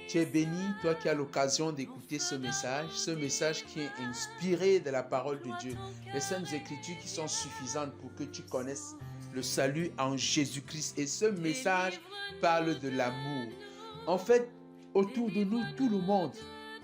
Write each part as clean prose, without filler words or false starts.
Tu es béni, toi qui as l'occasion d'écouter ce message qui est inspiré de la parole de Dieu. Les Saintes Écritures qui sont suffisantes pour que tu connaisses le salut en Jésus-Christ. Et ce message parle de l'amour. En fait, autour de nous, tout le monde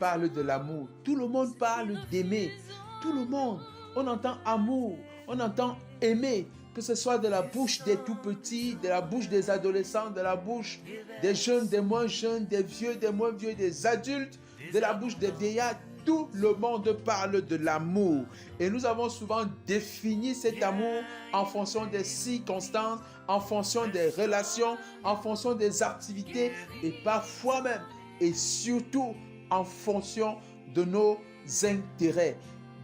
parle de l'amour. Tout le monde parle d'aimer. Tout le monde. On entend amour, on entend aimer. Que ce soit de la bouche des tout-petits, de la bouche des adolescents, de la bouche des jeunes, des moins jeunes, des vieux, des moins vieux, des adultes, de la bouche des vieillards, tout le monde parle de l'amour. Et nous avons souvent défini cet amour en fonction des circonstances, en fonction des relations, en fonction des activités et parfois même et surtout en fonction de nos intérêts.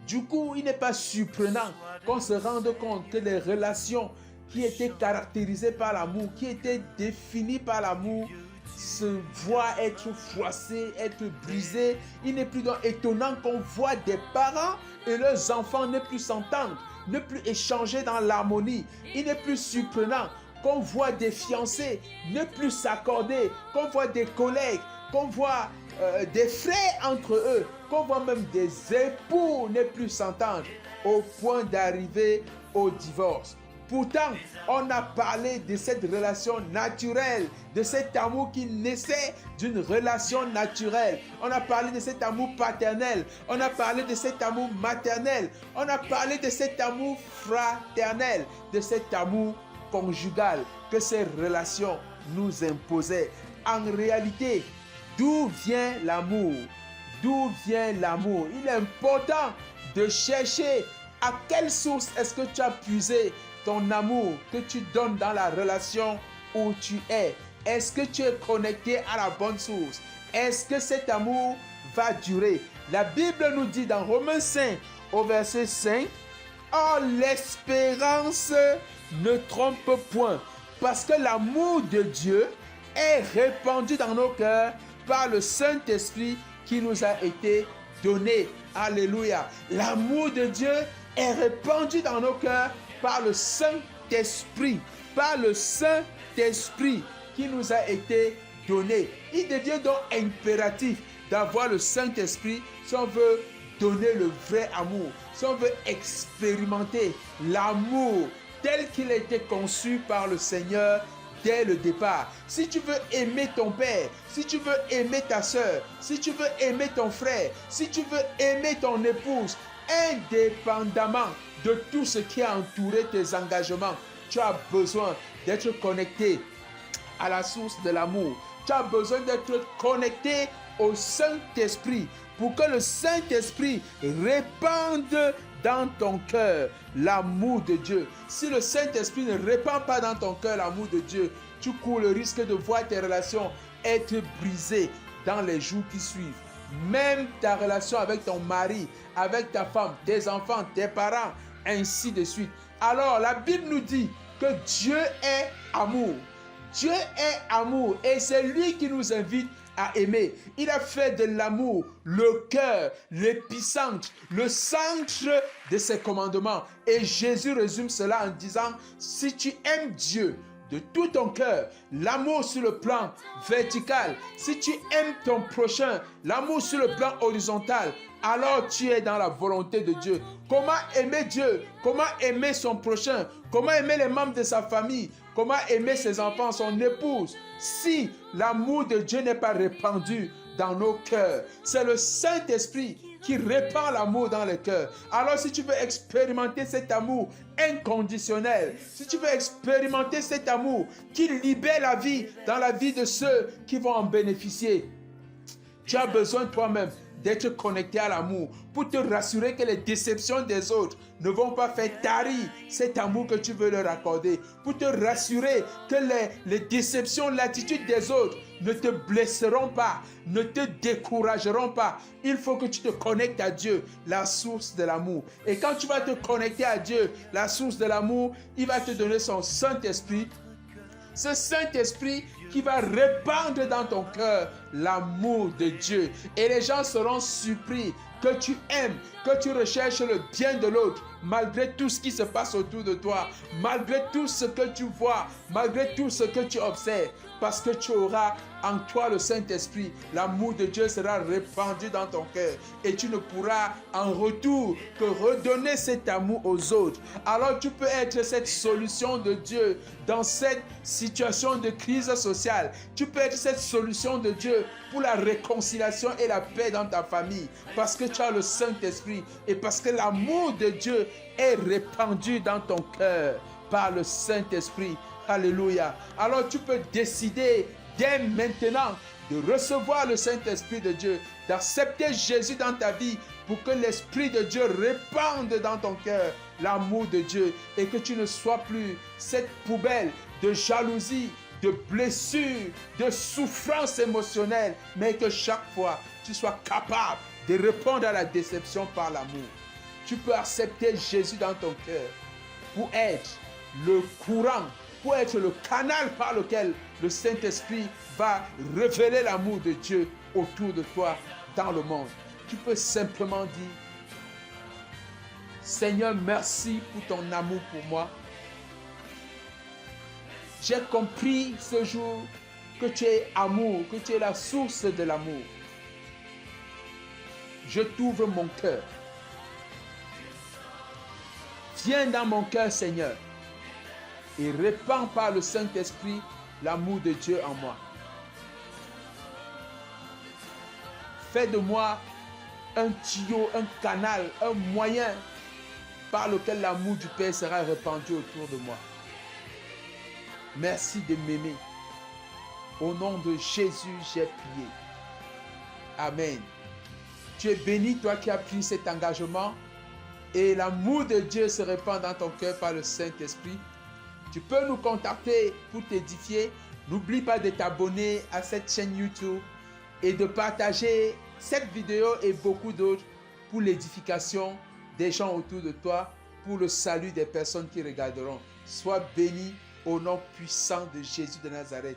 Du coup, il n'est pas surprenant qu'on se rende compte que les relations qui étaient caractérisées par l'amour, qui étaient définies par l'amour, se voient être froissées, être brisées. Il n'est plus donc étonnant qu'on voit des parents et leurs enfants ne plus s'entendre, ne plus échanger dans l'harmonie. Il n'est plus surprenant qu'on voit des fiancés ne plus s'accorder, qu'on voit des collègues, qu'on voit des frères entre eux, qu'on voit même des époux ne plus s'entendre au point d'arriver au divorce. Pourtant, on a parlé de cette relation naturelle, de cet amour qui naissait d'une relation naturelle. On a parlé de cet amour paternel, on a parlé de cet amour maternel, on a parlé de cet amour fraternel, de cet amour conjugal que ces relations nous imposaient. En réalité, d'où vient l'amour? D'où vient l'amour? Il est important de chercher à quelle source est-ce que tu as puisé ton amour que tu donnes dans la relation où tu es. Est-ce que tu es connecté à la bonne source? Est-ce que cet amour va durer? La Bible nous dit dans Romains 5 au verset 5, « Oh, l'espérance ne trompe point, parce que l'amour de Dieu est répandu dans nos cœurs par le Saint-Esprit qui nous a été donné. » Alléluia. L'amour de Dieu est répandu dans nos cœurs par le Saint-Esprit. Par le Saint-Esprit qui nous a été donné. Il devient donc impératif d'avoir le Saint-Esprit si on veut donner le vrai amour. Si on veut expérimenter l'amour tel qu'il a été conçu par le Seigneur dès le départ. Si tu veux aimer ton père, si tu veux aimer ta soeur, si tu veux aimer ton frère, si tu veux aimer ton épouse, indépendamment de tout ce qui a entouré tes engagements, tu as besoin d'être connecté à la source de l'amour. Tu as besoin d'être connecté au Saint-Esprit pour que le Saint-Esprit répande dans ton cœur l'amour de Dieu. Si le Saint-Esprit ne répand pas dans ton cœur l'amour de Dieu, tu cours le risque de voir tes relations être brisées dans les jours qui suivent. Même ta relation avec ton mari, avec ta femme, tes enfants, tes parents, ainsi de suite. Alors la Bible nous dit que Dieu est amour. Dieu est amour et c'est lui qui nous invite à aimer. Il a fait de l'amour le cœur, l'épicentre, le centre de ses commandements. Et Jésus résume cela en disant, si tu aimes Dieu de tout ton cœur, l'amour sur le plan vertical, si tu aimes ton prochain, l'amour sur le plan horizontal, alors tu es dans la volonté de Dieu. Comment aimer Dieu? Comment aimer son prochain? Comment aimer les membres de sa famille? Comment aimer ses enfants, son épouse? Si l'amour de Dieu n'est pas répandu dans nos cœurs, c'est le Saint-Esprit qui répand l'amour dans les cœurs. Alors si tu veux expérimenter cet amour inconditionnel, si tu veux expérimenter cet amour qui libère la vie dans la vie de ceux qui vont en bénéficier, tu as besoin toi-même d'être connecté à l'amour pour te rassurer que les déceptions des autres ne vont pas faire tarir cet amour que tu veux leur accorder, pour te rassurer que les déceptions, l'attitude des autres ne te blesseront pas, ne te décourageront pas. Il faut que tu te connectes à Dieu, la source de l'amour. Et quand tu vas te connecter à Dieu, la source de l'amour, il va te donner son Saint-Esprit. Ce Saint-Esprit qui va répandre dans ton cœur l'amour de Dieu. Et les gens seront surpris que tu aimes, que tu recherches le bien de l'autre malgré tout ce qui se passe autour de toi, malgré tout ce que tu vois, malgré tout ce que tu observes, parce que tu auras en toi le Saint-Esprit. L'amour de Dieu sera répandu dans ton cœur et tu ne pourras en retour que redonner cet amour aux autres. Alors tu peux être cette solution de Dieu dans cette situation de crise sociale. Tu peux être cette solution de Dieu pour la réconciliation et la paix dans ta famille parce que tu as le Saint-Esprit et parce que l'amour de Dieu est répandu dans ton cœur par le Saint-Esprit. Alléluia. Alors tu peux décider dès maintenant de recevoir le Saint-Esprit de Dieu, d'accepter Jésus dans ta vie pour que l'Esprit de Dieu répande dans ton cœur l'amour de Dieu et que tu ne sois plus cette poubelle de jalousie, de blessures, de souffrance émotionnelle, mais que chaque fois tu sois capable de répondre à la déception par l'amour. Tu peux accepter Jésus dans ton cœur pour être le courant, pour être le canal par lequel le Saint-Esprit va révéler l'amour de Dieu autour de toi dans le monde. Tu peux simplement dire, Seigneur, merci pour ton amour pour moi. J'ai compris ce jour que tu es amour, que tu es la source de l'amour. Je t'ouvre mon cœur. Viens dans mon cœur, Seigneur, et répands par le Saint-Esprit l'amour de Dieu en moi. Fais de moi un tuyau, un canal, un moyen par lequel l'amour du Père sera répandu autour de moi. Merci de m'aimer. Au nom de Jésus, j'ai prié. Amen. Tu es béni, toi qui as pris cet engagement, et l'amour de Dieu se répand dans ton cœur par le Saint-Esprit. Tu peux nous contacter pour t'édifier. N'oublie pas de t'abonner à cette chaîne YouTube et de partager cette vidéo et beaucoup d'autres pour l'édification des gens autour de toi, pour le salut des personnes qui regarderont. Sois béni au nom puissant de Jésus de Nazareth.